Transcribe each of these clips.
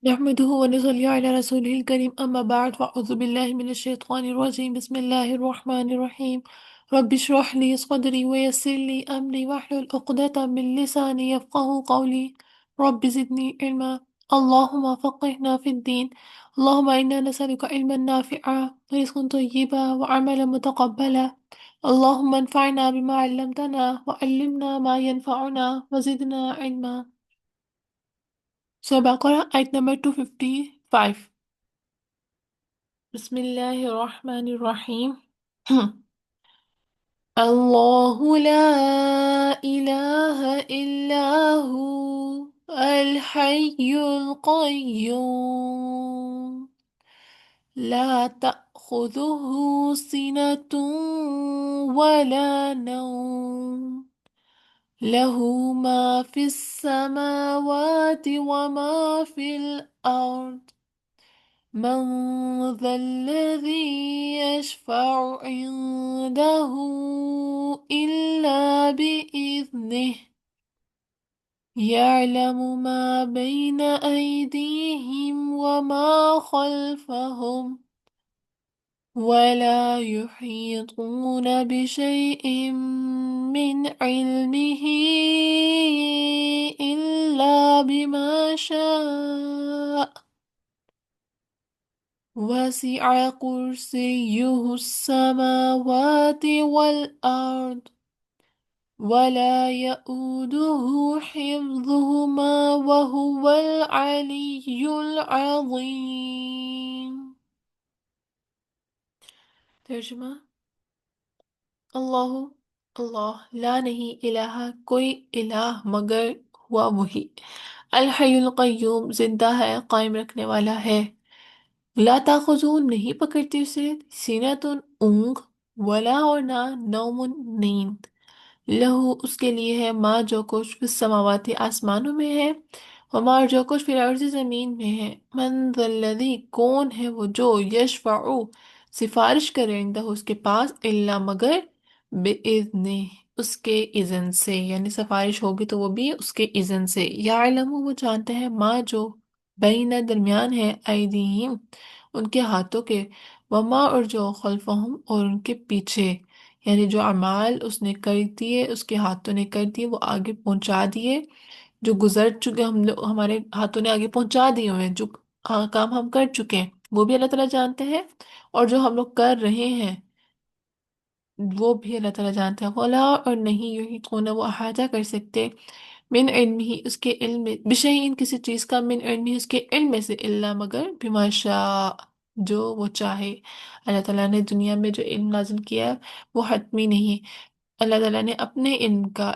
نحمده ونصلي على رسوله الكريم أما بعد فأعوذ بالله من الشيطان الرجيم بسم الله الرحمن الرحيم رب اشرح لي صدري ويسر لي أمري واحلل عقدة من لساني يفقه قولي رب زدني علما اللهم فقهنا في الدين اللهم إنا نسألك علما نافعا ورزقا طيبا وعملا متقبلا اللهم انفعنا بما علمتنا وعلمنا ما ينفعنا وزدنا علما. So Baqarah ayat number 255. Bismillahirrahmanirrahim. الله لا إله إلا هو الحي القيوم لا تأخذه سنة ولا نوم له ما في السماوات وما في الأرض من ذا الذي يشفع عنده إلا بإذنه يعلم ما بين أيديهم وما خلفهم ولا يحيطون بشيء من علمه إلا بما شاء وسع كرسيه السماوات والأرض ولا يؤوده حفظهما وهو العلي العظيم. ترجمہ: اللہ، اللہ لا نہیں الہ کوئی الہ مگر ہوا وہی، الحی القیوم زندہ ہے قائم رکھنے والا ہے، لا تاخذو نہیں پکڑتی اسے، سینتن اونگ، ولا اور نہ نومن نیند، لہو اس کے لیے ہے ما جو کچھ فی السماواتی آسمانوں میں ہے، وما اور جو کچھ فی الارض زمین میں ہے، من ذا الذی کون ہے وہ جو یشفع سفارش کرے عندہ اس کے پاس، الا مگر بإذنہ اس کے اذن سے، یعنی سفارش ہوگی تو وہ بھی اس کے اذن سے، یعلم وہ جانتے ہیں ما جو بین درمیان ہے ایدیہم ان کے ہاتھوں کے، وما اور جو خلفہم اور ان کے پیچھے، یعنی جو اعمال اس نے کر دیے، اس کے ہاتھوں نے کر دیے، وہ آگے پہنچا دیے، جو گزر چکے ہم لوگ ہمارے ہاتھوں نے آگے پہنچا دیے ہوئے ہیں، جو کام ہم کر چکے ہیں وہ بھی اللہ تعالیٰ جانتے ہیں، اور جو ہم لوگ کر رہے ہیں وہ بھی اللہ تعالیٰ جانتے ہیں، ولا اور نہیں یحیطون وہ احاطہ کر سکتے، من علم ہی اس کے علم میں، بشیء کسی چیز کا، من علم ہی اس کے علم میں سے، الا مگر بما شاء جو وہ چاہے۔ اللہ تعالیٰ نے دنیا میں جو علم نازل کیا ہے وہ حتمی نہیں، اللہ تعالیٰ نے اپنے علم کا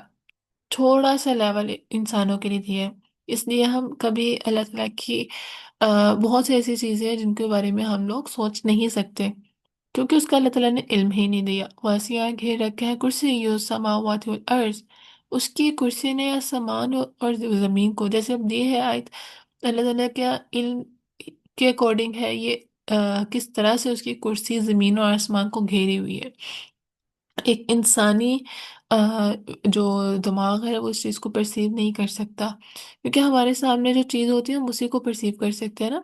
تھوڑا سا لیول انسانوں کے لیے دیا ہے، اس لیے ہم کبھی اللہ تعالیٰ کی بہت سی ایسی چیزیں ہیں جن کے بارے میں ہم لوگ سوچ نہیں سکتے، کیونکہ اس کا اللہ تعالیٰ نے علم ہی نہیں دیا۔ واسیہ گھیر رکھا ہے کرسی السماوات والارض، اس کی کرسی نے آسمان اور زمین کو، جیسے اب دی ہے آیت، اللہ تعالیٰ کا علم کے اکارڈنگ ہے یہ کس طرح سے اس کی کرسی زمین اور آسمان کو گھیری ہوئی ہے۔ ایک انسانی جو دماغ ہے وہ اس چیز کو پرسیو نہیں کر سکتا، کیونکہ ہمارے سامنے جو چیز ہوتی ہے ہم اسی کو پرسیو کر سکتے ہیں نا،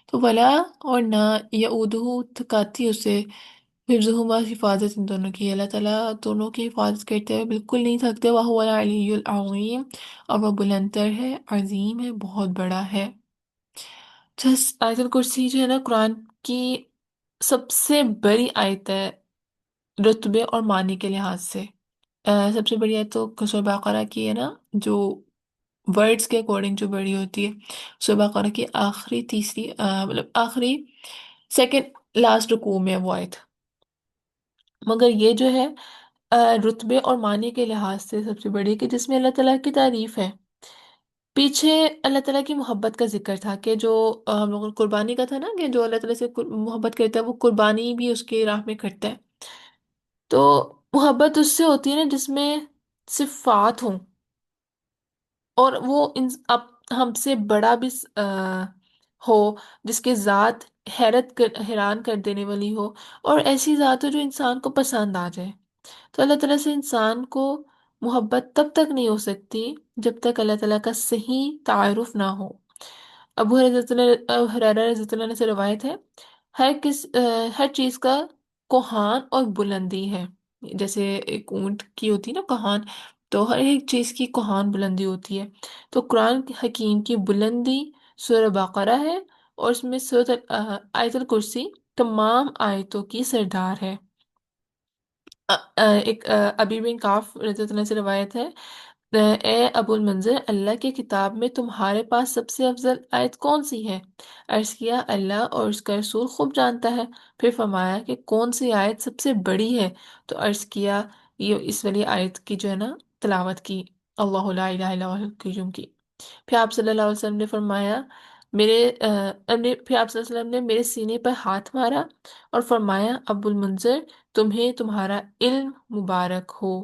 تو ولا اور نہ یعودہ تھکاتی اسے، حفظہما حفاظت ان دونوں کی، اللہ تعالیٰ دونوں کی حفاظت کرتے ہوئے بالکل نہیں تھکتے، وہو العلی العظیم اور وہ بلندر ہے، عظیم ہے، بہت بڑا ہے۔ جس آیت الکرسی جو ہے نا قرآن کی سب سے بڑی آیت ہے رتبے اور معنی کے لحاظ سے، سب سے بڑی آیت تو سورہ بقرہ کی ہے نا، جو ورڈز کے اکارڈنگ جو بڑی ہوتی ہے، سورہ بقرہ کی آخری تیسری مطلب آخری سیکنڈ لاسٹ رکوع میں ہے وہ آیت، مگر یہ جو ہے رتبے اور معنی کے لحاظ سے سب سے بڑی ہے، کہ جس میں اللہ تعالیٰ کی تعریف ہے، پیچھے اللہ تعالیٰ کی محبت کا ذکر تھا، کہ جو ہم لوگوں کو قربانی کا تھا نا، کہ جو اللہ تعالیٰ سے محبت کرتا ہے وہ قربانی بھی اس کی راہ میں کرتا ہے، تو محبت اس سے ہوتی ہے نا جس میں صفات ہوں، اور وہ اب ہم سے بڑا بھی ہو، جس کے ذات حیران کر دینے والی ہو، اور ایسی ذات ہو جو انسان کو پسند آ جائے، تو اللہ تعالیٰ سے انسان کو محبت تب تک نہیں ہو سکتی جب تک اللہ تعالیٰ کا صحیح تعارف نہ ہو، ابو ہریرہ رضی اللہ عنہ سے روایت ہے، ہر چیز کا کوہان اور بلندی ہے، جیسے ایک اونٹ کی ہوتی ہے نا کوہان، تو ہر ایک چیز کی کوہان بلندی ہوتی ہے، تو قرآن حکیم کی بلندی سورہ بقرہ ہے، اور اس میں سورہ آیت الکرسی تمام آیتوں کی سردار ہے۔ ایک ابی بن کعب رضی اللہ عنہ سے روایت ہے، اے ابو المنذر، اللہ کی کتاب میں تمہارے پاس سب سے افضل آیت کون سی ہے؟ عرض کیا اللہ اور اس کا رسول خوب جانتا ہے۔ پھر فرمایا کہ کون سی آیت سب سے بڑی ہے؟ تو عرض کیا یہ اس والی آیت کی جو ہے نا تلاوت کی، اللہ لا الہ الا هو القیوم کی۔ پھر آپ صلی اللہ علیہ وسلم نے فرمایا پھر آپ صلی اللہ علیہ وسلم نے میرے سینے پر ہاتھ مارا اور فرمایا ابو المنذر، تمہیں تمہارا علم مبارک ہو،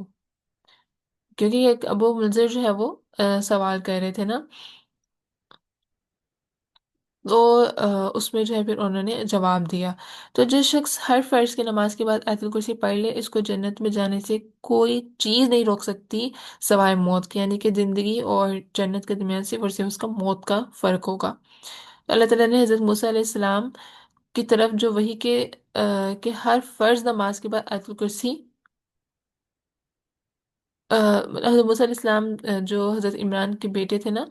کیونکہ ایک ابو منظر جو ہے وہ سوال کر رہے تھے نا، تو اس میں جو ہے پھر انہوں نے جواب دیا۔ تو جو شخص ہر فرض کی نماز کے بعد آیت الکرسی پڑھ لے، اس کو جنت میں جانے سے کوئی چیز نہیں روک سکتی سوائے موت کی، یعنی کہ زندگی اور جنت کے درمیان صرف اور صرف اس کا موت کا فرق ہوگا۔ اللہ تعالیٰ نے حضرت موسیٰ علیہ السلام کی طرف جو وحی کہ ہر فرض نماز کے بعد آیت الکرسی، حضرت موسیٰ علیہ السلام جو حضرت عمران کے بیٹے تھے نا،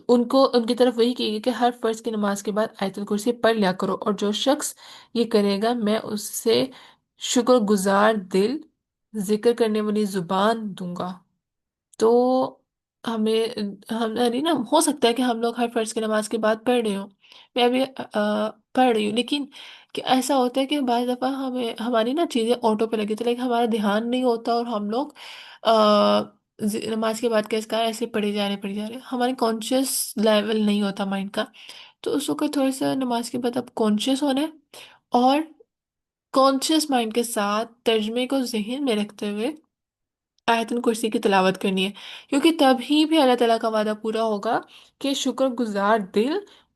ان کی طرف وہی کی گئی کہ ہر فرض کی نماز کے بعد آیت الکرسی پڑھ لیا کرو، اور جو شخص یہ کرے گا میں اس سے شکر گزار دل، ذکر کرنے والی زبان دوں گا۔ تو ہمیں یعنی نا ہو سکتا ہے کہ ہم لوگ ہر فرض کی نماز کے بعد پڑھ رہے ہوں، میں بھی پڑھ رہی ہوں، لیکن کہ ایسا ہوتا ہے کہ بعض دفعہ ہماری نا چیزیں آٹو پہ لگی تو لیکن ہمارا دھیان نہیں ہوتا، اور ہم لوگ نماز کے بعد کیسے کہا ایسے پڑھی جا رہے ہمارے کانشیس لیول نہیں ہوتا مائنڈ کا، تو اس وقت تھوڑا سا نماز کے بعد اب کانشیس ہونا ہے، اور کانشیس مائنڈ کے ساتھ ترجمے کو ذہن میں رکھتے ہوئے آیت الکرسی کی تلاوت کرنی ہے، کیونکہ تب ہی بھی اللہ تعالیٰ کا وعدہ پورا ہوگا کہ شکر گزار دل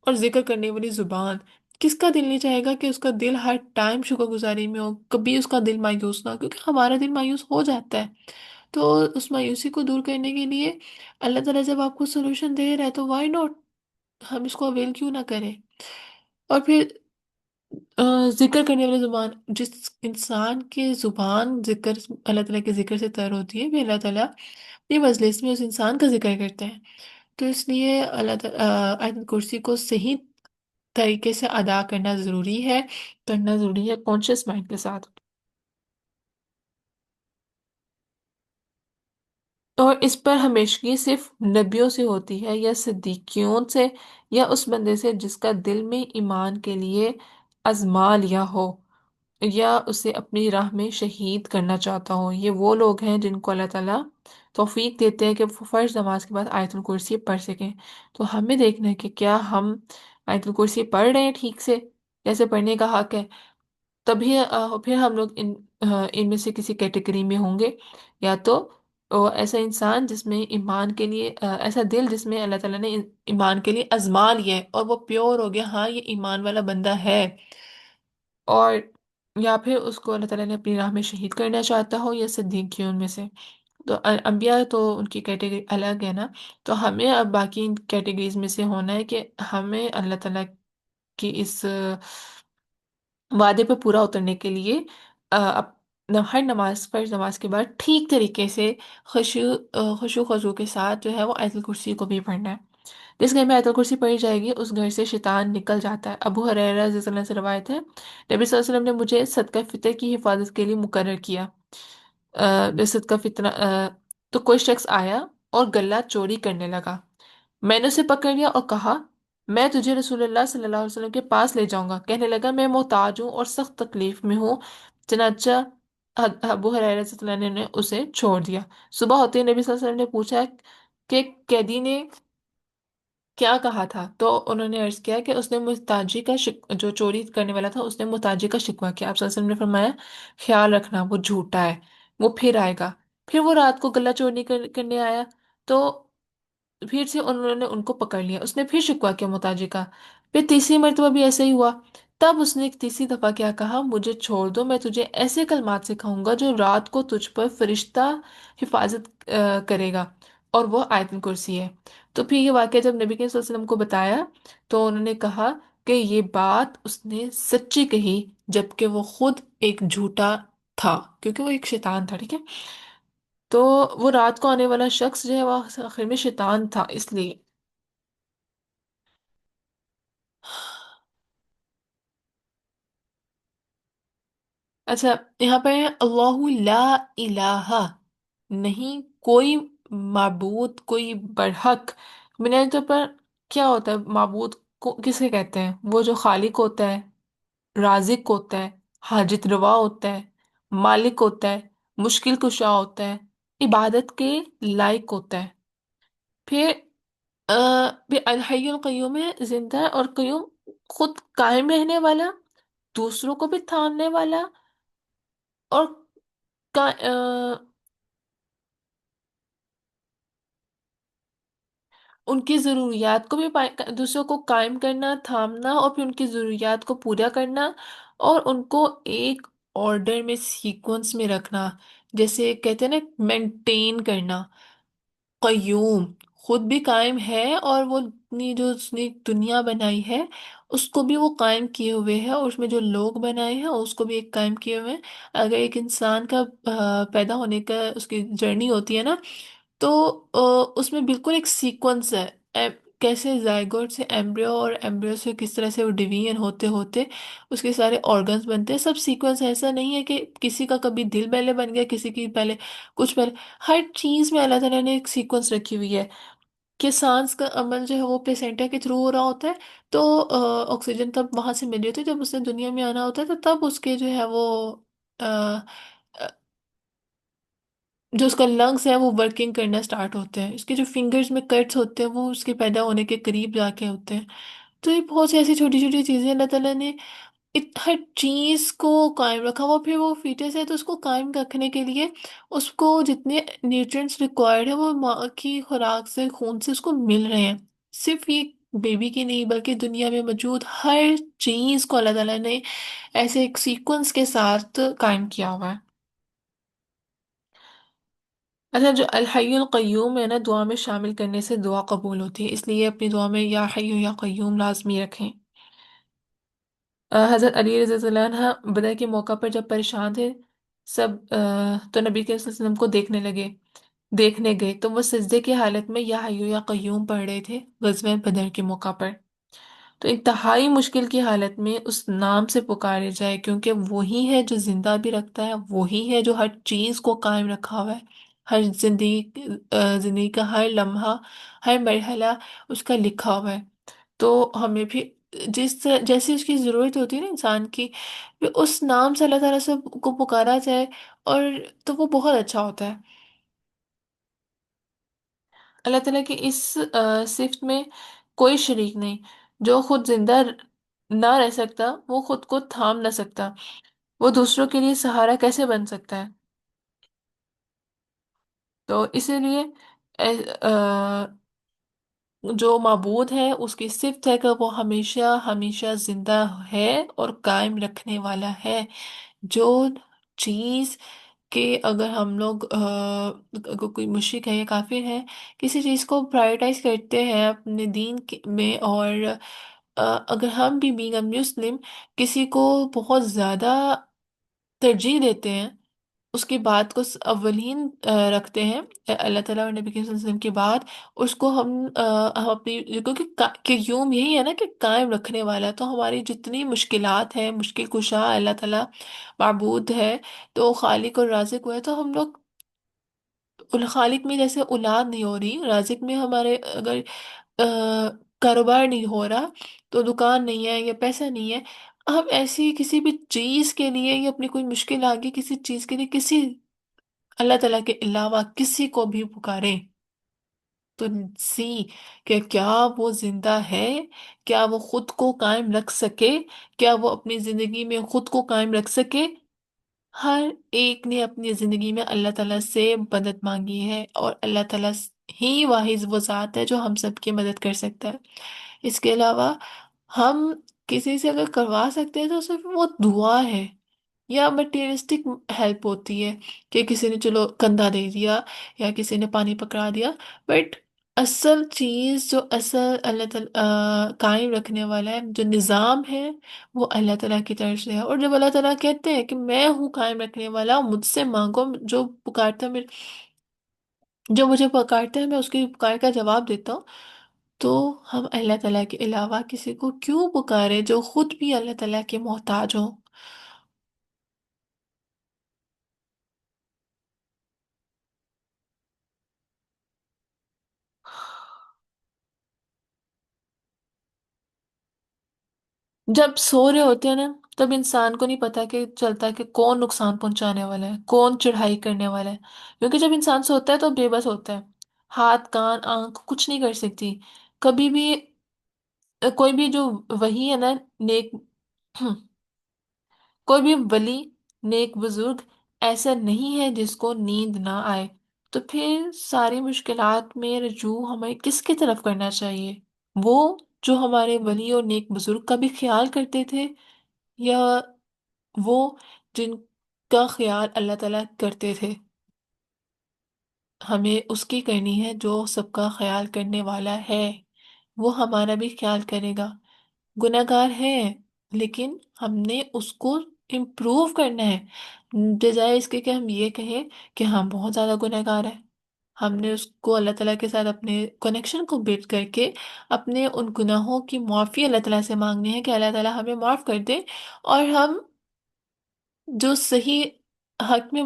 اور ذکر کرنے والی زبان۔ کس کا دل نہیں چاہے گا کہ اس کا دل ہر ٹائم شکر گزاری میں ہو، کبھی اس کا دل مایوس نہ ہو، کیونکہ ہمارا دل مایوس ہو جاتا ہے، تو اس مایوسی کو دور کرنے کے لیے اللہ تعالیٰ جب آپ کو سولوشن دے رہا ہے تو وائی ناٹ، ہم اس کو اویل کیوں نہ کریں۔ اور پھر ذکر کرنے والی زبان، جس انسان کی زبان ذکر، اللہ تعالیٰ کے ذکر سے تر ہوتی ہے، بھی اللہ تعالیٰ اپنی مجلس میں اس انسان کا ذکر کرتے ہیں، تو اس لیے اللہ تعالیٰ آیت الکرسی کو صحیح طریقے سے ادا کرنا ضروری ہے کانشیس مائنڈ کے ساتھ۔ اور اس پر ہمیشگی صرف نبیوں سے ہوتی ہے، یا صدیقیوں سے، یا اس بندے سے جس کا دل میں ایمان کے لیے آزما لیا ہو، یا اسے اپنی راہ میں شہید کرنا چاہتا ہو۔ یہ وہ لوگ ہیں جن کو اللہ تعالیٰ توفیق دیتے ہیں کہ وہ فرض نماز کے بعد آیت الکرسی پڑھ سکیں۔ تو ہمیں دیکھنا ہے کہ کیا ہم آیت الکرسی پڑھ رہے ہیں ٹھیک سے جیسے پڑھنے کا حق ہے، تبھی پھر ہم لوگ ان میں سے کسی کیٹیگری میں ہوں گے، یا تو ایسا انسان جس میں ایمان کے لیے ایسا دل جس میں اللہ تعالیٰ نے ایمان کے لیے آزما لیا ہے اور وہ پیور ہو گیا، ہاں یہ ایمان والا بندہ ہے، اور یا پھر اس کو اللہ تعالیٰ نے اپنی راہ میں شہید کرنا چاہتا ہو، یا صدیقیوں میں سے۔ تو انبیاء تو ان کی کیٹیگری الگ ہے نا، تو ہمیں اب باقی ان کیٹیگریز میں سے ہونا ہے کہ ہمیں اللہ تعالیٰ کی اس وعدے پہ پورا اترنے کے لیے ہر نماز فرض نماز کے بعد ٹھیک طریقے سے خشوع خضوع کے ساتھ جو ہے وہ آیت الکرسی کو بھی پڑھنا ہے۔ جس گھر میں آیت الکرسی پڑھی جائے گی اس گھر سے شیطان نکل جاتا ہے۔ ابو ہریرہ رضی اللہ عنہ سے روایت ہے، نبی صلی اللہ علیہ وسلم نے مجھے صدقہ فطر کی حفاظت کے لیے مقرر کیا۔ صدقہ فطر تو کوئی شخص آیا اور غلہ چوری کرنے لگا، میں نے اسے پکڑ لیا اور کہا میں تجھے رسول اللہ صلی اللہ علیہ وسلم کے پاس لے جاؤں گا۔ کہنے لگا میں محتاج ہوں اور سخت تکلیف میں ہوں۔ چنانچہ ابو ہریرہ رضی اللہ عنہ نے اسے چھوڑ دیا۔ صبح ہوتے ہی نبی صلی اللہ علیہ وسلم نے پوچھا کہ قیدی نے کیا کہا تھا؟ تو انہوں نے عرض کیا کہ اس نے محتاجی کا جو چوری کرنے والا تھا اس نے محتاجی کا شکوہ کیا۔ آپ صلی اللہ علیہ وسلم نے فرمایا خیال رکھنا وہ جھوٹا ہے، وہ پھر آئے گا۔ پھر وہ رات کو غلہ چوری کرنے آیا، تو پھر سے انہوں نے ان کو پکڑ لیا، اس نے پھر شکوہ کیا محتاجی کا، پھر تیسری مرتبہ بھی ایسا ہی ہوا۔ تب اس نے ایک تیسری دفعہ کیا کہا، مجھے چھوڑ دو، میں تجھے ایسے کلمات سکھاؤں گا جو رات کو تجھ پر فرشتہ حفاظت کرے گا، اور وہ آیت الکرسی ہے۔ تو پھر یہ واقعہ جب نبی کریم صلی اللہ علیہ وسلم کو بتایا تو انہوں نے کہا کہ یہ بات اس نے سچی کہی، جبکہ وہ خود ایک جھوٹا تھا، کیونکہ وہ ایک شیطان تھا، ٹھیک ہے۔ تو وہ رات کو آنے والا شخص جو ہے وہ آخر میں شیطان تھا، اس لیے۔ اچھا، یہاں پہ اللہ لا الہ، نہیں کوئی معبود، کوئی برحق۔ بنیادی طور پر کیا ہوتا ہے معبود کو کسے کہتے ہیں؟ وہ جو خالق ہوتا ہے، رازق ہوتا ہے، حاجت روا ہوتا ہے، مالک ہوتا ہے، مشکل کشا ہوتا ہے، عبادت کے لائق ہوتا ہے۔ پھر پھر الحی القیوم ہے، زندہ ہے اور قیوم، خود قائم رہنے والا، دوسروں کو بھی تھامنے والا، اور کا- آ، ان کی ضروریات کو بھی دوسروں کو قائم کرنا، تھامنا، اور پھر ان کی ضروریات کو پورا کرنا، اور ان کو ایک آرڈر میں، سیکوینس میں رکھنا، جیسے کہتے ہیں نا مینٹین کرنا۔ قیوم، خود بھی قائم ہے، اور وہ اپنی جو اس نے دنیا بنائی ہے اس کو بھی وہ قائم کیے ہوئے ہے، اور اس میں جو لوگ بنائے ہیں اس کو بھی ایک قائم کیے ہوئے ہیں۔ اگر ایک انسان کا پیدا ہونے کا اس کی جرنی ہوتی ہے نا، تو اس میں بالکل ایک سیکوینس ہے، کیسے زائگوٹ سے ایمبریو، اور ایمبریو سے کس طرح سے وہ ڈویژن ہوتے ہوتے اس کے سارے آرگنز بنتے ہیں، سب سیکوینس ہے۔ ایسا نہیں ہے کہ کسی کا کبھی دل پہلے بن گیا، کسی کی پہلے کچھ پہلے۔ ہر چیز میں اللہ تعالیٰ نے ایک سیکوینس رکھی ہوئی ہے کہ سانس کا عمل جو ہے وہ پلیسینٹا کے تھرو ہو رہا ہوتا ہے، تو آکسیجن تب وہاں سے مل رہی ہوتی ہے، جب اس نے دنیا میں آنا ہوتا ہے تو تب اس کے جو ہے وہ جو اس کا لنگس ہے وہ ورکنگ کرنا سٹارٹ ہوتے ہیں، اس کے جو فنگرز میں کٹس ہوتے ہیں وہ اس کے پیدا ہونے کے قریب جا کے ہوتے ہیں۔ تو یہ بہت سی ایسی چھوٹی چھوٹی چیزیں اللہ تعالیٰ نے ہر چیز کو قائم رکھا ہوا۔ پھر وہ فیٹس ہے تو اس کو قائم رکھنے کے لیے اس کو جتنے نیوٹرینٹس ریکوائرڈ ہے وہ ماں کی خوراک سے، خون سے اس کو مل رہے ہیں۔ صرف یہ بیبی کی نہیں بلکہ دنیا میں موجود ہر چیز کو اللہ تعالیٰ نے ایسے ایک سیکوینس کے ساتھ قائم کیا ہوا ہے۔ اچھا، جو الحی القیوم ہے نا، دعا میں شامل کرنے سے دعا قبول ہوتی ہے، اس لیے اپنی دعا میں یا حی یا قیوم لازمی رکھیں۔ حضرت علی رضی اللہ عنہ بدر کے موقع پر جب پریشان تھے سب، تو نبی کے صلی اللہ علیہ وسلم کو دیکھنے گئے تو وہ سجدے کی حالت میں یا حی یا قیوم پڑھ رہے تھے غزوہ بدر کے موقع پر۔ تو انتہائی مشکل کی حالت میں اس نام سے پکارے جائے، کیونکہ وہی ہے جو زندہ بھی رکھتا ہے، وہی ہے جو ہر چیز کو قائم رکھا ہوا ہے، ہر زندگی کا ہر لمحہ، ہر مرحلہ اس کا لکھا ہوا ہے۔ تو ہمیں بھی جیسی اس کی ضرورت ہوتی ہے نا انسان کی، پھر اس نام سے اللہ تعالیٰ سے کو پکارا جائے، اور تو وہ بہت اچھا ہوتا ہے۔ اللہ تعالیٰ کی اس صفت میں کوئی شریک نہیں، جو خود زندہ نہ رہ سکتا، وہ خود کو تھام نہ سکتا، وہ دوسروں کے لیے سہارا کیسے بن سکتا ہے؟ تو اسی لیے جو معبود ہے اس کی صفت ہے کہ وہ ہمیشہ ہمیشہ زندہ ہے اور قائم رکھنے والا ہے۔ جو چیز کہ اگر ہم لوگ اگر کوئی مشرک ہے یا کافر ہے کسی چیز کو پرائرٹائز کرتے ہیں اپنے دین میں، اور اگر ہم بھی بینگ اے مسلم کسی کو بہت زیادہ ترجیح دیتے ہیں، اس کی بات کو اولین رکھتے ہیں، اللہ تعالیٰ اور نبی کے صلی اللہ علیہ وسلم کی بات، اس کو ہم اپنی، کیونکہ کہ یوم یہی ہے نا کہ قائم رکھنے والا، تو ہماری جتنی مشکلات ہیں، مشکل کشا اللہ تعالیٰ معبود ہے، تو خالق اور رازق ہوئے، تو ہم لوگ خالق میں جیسے اولاد نہیں ہو رہی، رازق میں ہمارے اگر کاروبار نہیں ہو رہا، تو دکان نہیں ہے یا پیسہ نہیں ہے، ہم ایسی کسی بھی چیز کے لیے یا اپنی کوئی مشکل آگے کسی چیز کے لیے کسی اللہ تعالیٰ کے علاوہ کسی کو بھی پکاریں، تو سی کہ کیا وہ زندہ ہے، کیا وہ خود کو قائم رکھ سکے، کیا وہ اپنی زندگی میں خود کو قائم رکھ سکے۔ ہر ایک نے اپنی زندگی میں اللہ تعالیٰ سے مدد مانگی ہے، اور اللہ تعالیٰ ہی واحد وہ ذات ہے جو ہم سب کی مدد کر سکتا ہے۔ اس کے علاوہ ہم کسی سے اگر کروا سکتے ہیں تو صرف وہ دعا ہے، یا مٹیریلسٹک ہیلپ ہوتی ہے کہ کسی نے چلو کندھا دے دیا یا کسی نے پانی پکڑا دیا، بٹ اصل چیز جو اصل اللہ تعالیٰ قائم رکھنے والا ہے، جو نظام ہے، وہ اللہ تعالیٰ کی طرف سے ہے۔ اور جب اللہ تعالیٰ کہتے ہیں کہ میں ہوں قائم رکھنے والا، مجھ سے مانگو، جو پکارتا ہے جو مجھے پکارتا ہے میں اس کی پکار کا جواب دیتا ہوں، تو ہم اللہ تعالیٰ کے علاوہ کسی کو کیوں پکارے جو خود بھی اللہ تعالیٰ کے محتاج ہو؟ جب سو رہے ہوتے ہیں نا، تب انسان کو نہیں پتا کہ چلتا کہ کون نقصان پہنچانے والا ہے، کون چڑھائی کرنے والا ہے، کیونکہ جب انسان سوتا ہے تو بے بس ہوتا ہے، ہاتھ کان آنکھ کچھ نہیں کر سکتی کبھی بھی۔ کوئی بھی جو وہی ہے نا، نیک کوئی بھی ولی، نیک بزرگ ایسا نہیں ہے جس کو نیند نہ آئے۔ تو پھر ساری مشکلات میں رجوع ہمیں کس کی طرف کرنا چاہیے؟ وہ جو ہمارے ولی اور نیک بزرگ کا بھی خیال کرتے تھے، یا وہ جن کا خیال اللہ تعالیٰ کرتے تھے؟ ہمیں اس کی کرنی ہے جو سب کا خیال کرنے والا ہے، وہ ہمارا بھی خیال کرے گا۔ گناہگار ہے، لیکن ہم نے اس کو امپروو کرنا ہے، بجائے اس کے کہ ہم یہ کہیں کہ ہم بہت زیادہ گناہگار ہیں۔ ہم نے اس کو اللہ تعالیٰ کے ساتھ اپنے کنیکشن کو بلڈ کر کے اپنے ان گناہوں کی معافی اللہ تعالیٰ سے مانگنی ہے کہ اللہ تعالیٰ ہمیں معاف کر دے، اور ہم جو صحیح حق میں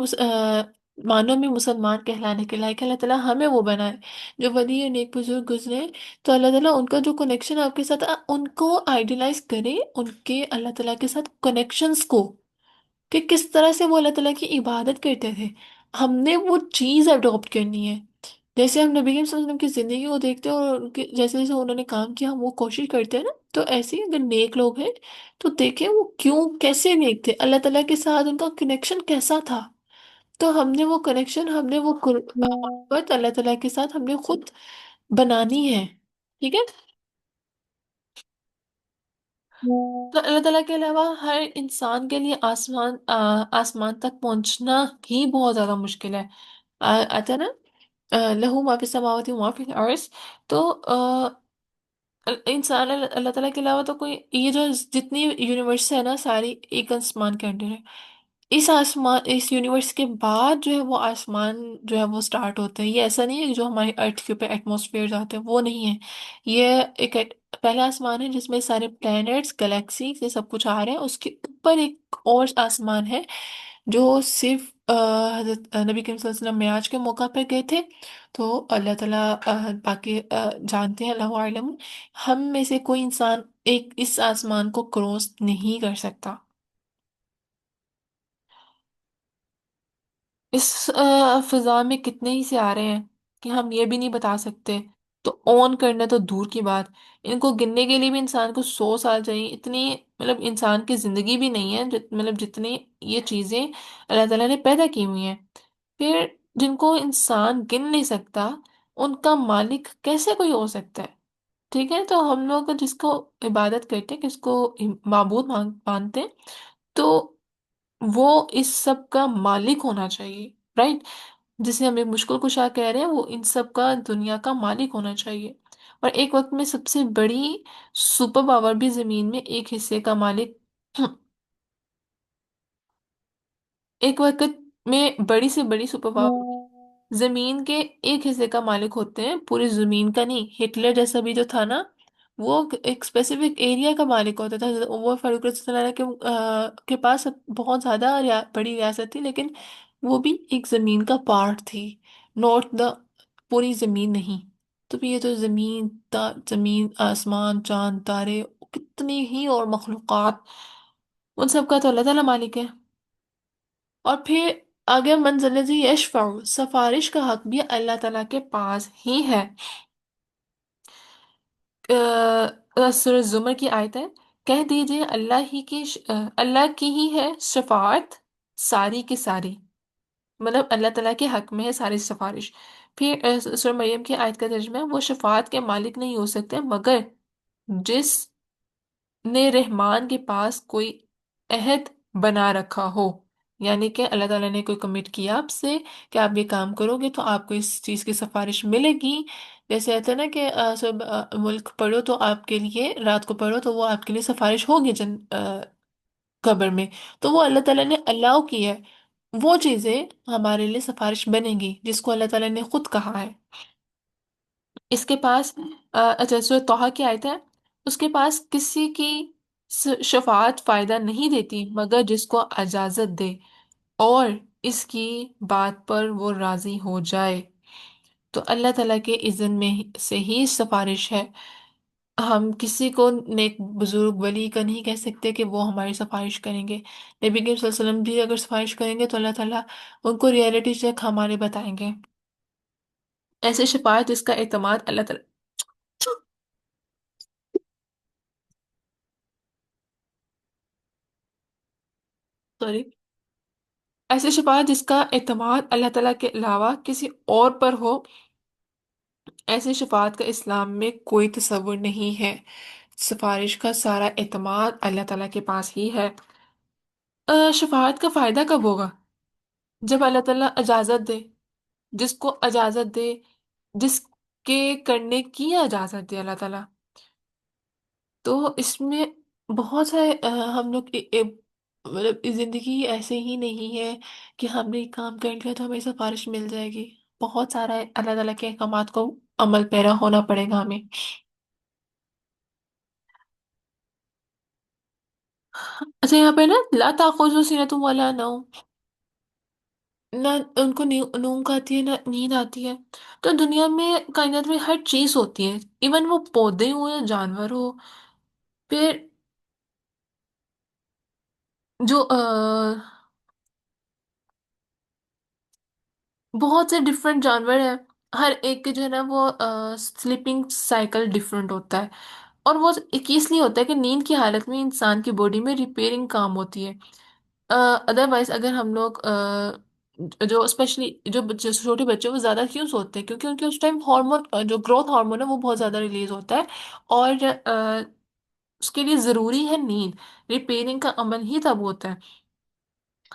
معنوں میں مسلمان کہلانے کے لائق ہے، اللہ تعالیٰ ہمیں وہ بنائے۔ جو ولی اور نیک بزرگ گزرے، تو اللہ تعالیٰ ان کا جو کنیکشن آپ کے ساتھ ان کو آئیڈیلائز کرے، ان کے اللہ تعالیٰ کے ساتھ کنیکشنز کو، کہ کس طرح سے وہ اللہ تعالیٰ کی عبادت کرتے تھے۔ ہم نے وہ چیز اڈاپٹ کرنی ہے۔ جیسے ہم نبی کریم صلی اللہ علیہ وسلم کی زندگی کو دیکھتے ہیں اور جیسے جیسے انہوں نے کام کیا ہم وہ کوشش کرتے ہیں نا، تو ایسے ہی اگر نیک لوگ ہیں تو دیکھیں وہ کیوں کیسے نیک تھے، اللہ تعالیٰ کے ساتھ ان کا کنیکشن کیسا تھا۔ تو ہم نے وہ کنیکشن، ہم نے وہ محبت اللہ تعالیٰ کے ساتھ ہم نے خود بنانی ہے، ٹھیک ہے؟ تو اللہ تعالیٰ کے علاوہ ہر انسان کے لیے آسمان تک پہنچنا ہی بہت زیادہ مشکل ہے۔ آتا ہے نا، لہو ما فی السماوات و ما فی الارض۔ تو انسان اللہ تعالیٰ کے علاوہ تو کوئی، یہ جو جتنی یونیورس ہے نا ساری ایک آسمان کے انڈر ہے۔ اس آسمان، اس یونیورس کے بعد جو ہے وہ آسمان جو ہے وہ سٹارٹ ہوتے ہیں۔ یہ ایسا نہیں ہے کہ جو ہمارے ارتھ کے اوپر ایٹماسفیئر آتے ہیں وہ نہیں ہے، یہ ایک پہلا آسمان ہے جس میں سارے پلانٹس، گلیکسی، یہ سب کچھ آ رہے ہیں۔ اس کے اوپر ایک اور آسمان ہے جو صرف حضرت نبی کریم صلی اللہ علیہ وسلم معراج کے موقع پہ گئے تھے۔ تو اللہ تعالیٰ باقی جانتے ہیں، اللہ عالم۔ ہم میں سے کوئی انسان ایک اس آسمان کو کراس نہیں کر سکتا۔ اس فضا میں کتنے ہی سیارے ہیں کہ ہم یہ بھی نہیں بتا سکتے، تو اون کرنا تو دور کی بات، ان کو گننے کے لیے بھی انسان کو 100 سال چاہیے۔ اتنی مطلب انسان کی زندگی بھی نہیں ہے مطلب جتنی یہ چیزیں اللہ تعالیٰ نے پیدا کی ہوئی ہیں، پھر جن کو انسان گن نہیں سکتا، ان کا مالک کیسے کوئی ہو سکتا ہے؟ ٹھیک ہے، تو ہم لوگ جس کو عبادت کرتے ہیں، کس کو معبود مانتے ہیں، تو وہ اس سب کا مالک ہونا چاہیے، رائٹ؟ جسے ہم ایک مشکل کشا کہہ رہے ہیں، وہ ان سب کا دنیا کا مالک ہونا چاہیے۔ اور ایک وقت میں سب سے بڑی سپر پاور بھی زمین میں ایک حصے کا مالک ایک وقت میں بڑی سے بڑی سپر پاور زمین کے ایک حصے کا مالک ہوتے ہیں، پوری زمین کا نہیں۔ ہٹلر جیسا بھی جو تھا نا، وہ ایک اسپیسیفک ایریا کا مالک ہوتا تھا۔ وہ فاروق رضی اللہ عنہ کے پاس بہت زیادہ بڑی ریاست تھی، لیکن وہ بھی ایک زمین کا پارٹ تھی، نوٹ دا پوری زمین نہیں۔ تو پھر یہ تو زمین زمین، آسمان، چاند، تارے، کتنی ہی اور مخلوقات، ان سب کا تو اللہ تعالیٰ مالک ہے۔ اور پھر آگے منزل یشفع، سفارش کا حق بھی اللہ تعالیٰ کے پاس ہی ہے۔ سورہ زمر کی آیت ہے، کہہ دیجئے اللہ کی ہی ہے شفاعت ساری کی ساری، مطلب اللہ تعالیٰ کے حق میں ہے ساری سفارش۔ پھر سورہ مریم کی آیت کا ترجمہ ہے، وہ شفاعت کے مالک نہیں ہو سکتے مگر جس نے رحمان کے پاس کوئی عہد بنا رکھا ہو، یعنی کہ اللہ تعالیٰ نے کوئی کمٹ کیا آپ سے کہ آپ یہ کام کرو گے تو آپ کو اس چیز کی سفارش ملے گی. جیسے آتا ہے نا کہ ملک پڑھو تو آپ کے لیے، رات کو پڑھو تو وہ آپ کے لیے سفارش ہوگی قبر میں. تو وہ اللہ تعالیٰ نے الاؤ کی ہے، وہ چیزیں ہمارے لیے سفارش بنے گی جس کو اللہ تعالیٰ نے خود کہا ہے. اس کے پاس اچھا سورہ طه کی آیت ہے، اس کے پاس کسی کی شفاعت فائدہ نہیں دیتی مگر جس کو اجازت دے اور اس کی بات پر وہ راضی ہو جائے. تو اللہ تعالیٰ کے اذن میں سے ہی سفارش ہے. ہم کسی کو نیک بزرگ ولی کا نہیں کہہ سکتے کہ وہ ہماری سفارش کریں گے. نبی کریم صلی اللہ علیہ وسلم بھی اگر سفارش کریں گے تو اللہ تعالیٰ ان کو ریئلٹی چیک ہمارے بتائیں گے. ایسے شفاعت جس کا اعتماد اللہ تعالیٰ سوری ایسے شفاعت جس کا اعتماد اللہ تعالیٰ کے علاوہ کسی اور پر ہو، ایسے شفاعت کا اسلام میں کوئی تصور نہیں ہے. سفارش کا سارا اعتماد اللہ تعالیٰ کے پاس ہی ہے. شفاعت کا فائدہ کب ہوگا؟ جب اللہ تعالیٰ اجازت دے، جس کو اجازت دے، جس کے کرنے کی اجازت دے اللہ تعالیٰ. تو اس میں بہت سارے ہم لوگ مطلب زندگی ایسے ہی نہیں ہے کہ ہم نے ایک کام کر لیا تو ہمیں سفارش مل جائے گی. بہت سارا اللہ تعالیٰ کے احکامات کو عمل پیرا ہونا پڑے گا ہمیں. اچھا یہاں پہ نا لا تاخذہ سنۃ ولا نوم، نہ ان کو اونگ آتی ہے نہ نیند آتی ہے. تو دنیا میں کائنات میں ہر چیز ہوتی ہے، ایون وہ پودے ہو یا جانور ہو. پھر جو بہت سے ڈفرینٹ جانور ہیں، ہر ایک کے جو ہے نا وہ سلیپنگ سائیکل ڈفرینٹ ہوتا ہے. اور وہ ایک اس لیے ہوتا ہے کہ نیند کی حالت میں انسان کی باڈی میں ریپیئرنگ کام ہوتی ہے. ادروائز اگر ہم لوگ جو اسپیشلی جو بچے چھوٹے بچے وہ زیادہ کیوں سوتے ہیں کیونکہ ان کے اس ٹائم ہارمون جو گروتھ ہارمون ہے وہ بہت زیادہ ریلیز ہوتا ہے. اور اس کے لیے ضروری ہے نیند، ریپیئرنگ کا عمل ہی تب ہوتا ہے.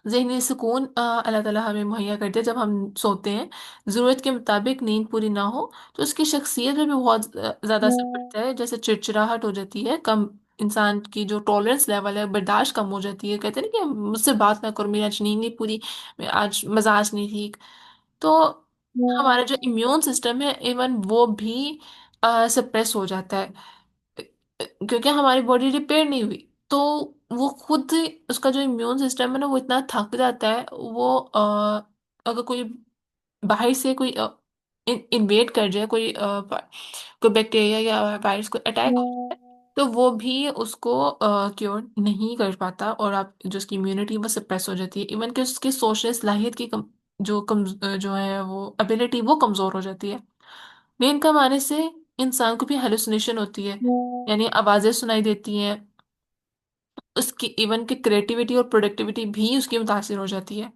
ذہنی سکون اللہ تعالیٰ ہمیں مہیا کرتے ہیں جب ہم سوتے ہیں. ضرورت کے مطابق نیند پوری نہ ہو تو اس کی شخصیت میں بھی بہت زیادہ اثر پڑتا ہے. جیسے چڑچڑاہٹ ہو جاتی ہے، کم انسان کی جو ٹالرنس لیول ہے برداشت کم ہو جاتی ہے. کہتے ہیں نا کہ مجھ سے بات نہ کرو، میری آج نیند نہیں پوری، میں آج مزاج نہیں ٹھیک. تو ہمارا جو امیون سسٹم ہے ایون وہ بھی سپریس ہو جاتا ہے کیونکہ ہماری باڈی ریپیئر نہیں ہوئی. تو وہ خود اس کا جو امیون سسٹم ہے نا وہ اتنا تھک جاتا ہے. وہ اگر کوئی باہر سے کوئی انویٹ کر جائے، کوئی بیکٹیریا یا وائرس کو اٹیک ہو جائے تو وہ بھی اس کو کیور نہیں کر پاتا، اور آپ جو اس کی امیونٹی وہ سپریس ہو جاتی ہے. ایون کہ اس کی سوچنے صلاحیت کی جو ہے وہ ابیلٹی وہ کمزور ہو جاتی ہے. نیند کم آنے سے انسان کو بھی ہیلوسینیشن ہوتی ہے، یعنی آوازیں سنائی دیتی ہیں. اس کی ایون کہ کریٹیوٹی اور پروڈکٹیوٹی بھی اس کی متاثر ہو جاتی ہے.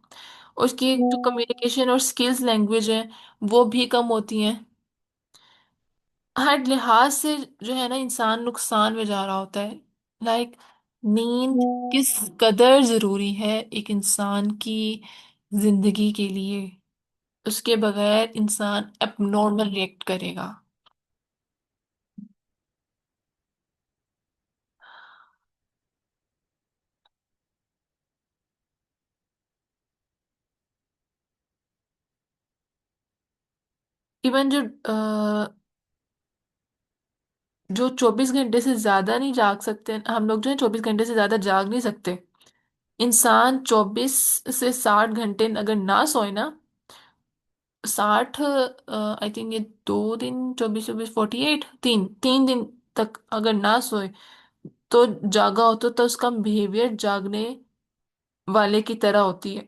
اس کی جو کمیونیکیشن اور سکلز لینگویج ہیں وہ بھی کم ہوتی ہیں. ہر لحاظ سے جو ہے نا انسان نقصان میں جا رہا ہوتا ہے. لائک نیند کس قدر ضروری ہے ایک انسان کی زندگی کے لیے، اس کے بغیر انسان اب نارمل ریئیکٹ کرے گا. ایون جو 24 گھنٹے سے زیادہ نہیں جاگ سکتے، ہم لوگ جو ہے 24 گھنٹے سے زیادہ جاگ نہیں سکتے. انسان 24 سے 60 گھنٹے اگر نہ سوئے نا، 60 آئی تھنک یہ 2 دن، 24 24 48، تین دن تک اگر نہ سوئے تو جاگا ہوتا تو اس کا بیہیویئر جاگنے والے کی طرح ہوتی ہے.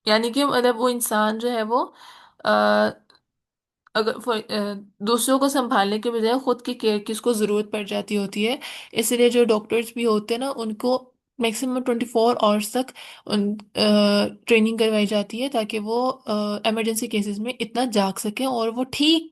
یعنی کہ مطلب وہ انسان جو ہے وہ اگر دوسروں کو سنبھالنے کے بجائے خود کی کیئر کی اس کو ضرورت پڑ جاتی ہوتی ہے. اس لیے جو ڈاکٹرز بھی ہوتے ہیں نا ان کو میکسیمم 24 آورس تک ٹریننگ کروائی جاتی ہے تاکہ وہ ایمرجنسی کیسز میں اتنا جاگ سکیں اور وہ ٹھیک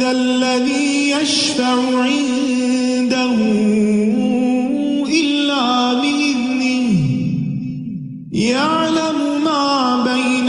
ذَا يشفع عنده إلا بإذنه يعلم ما بين।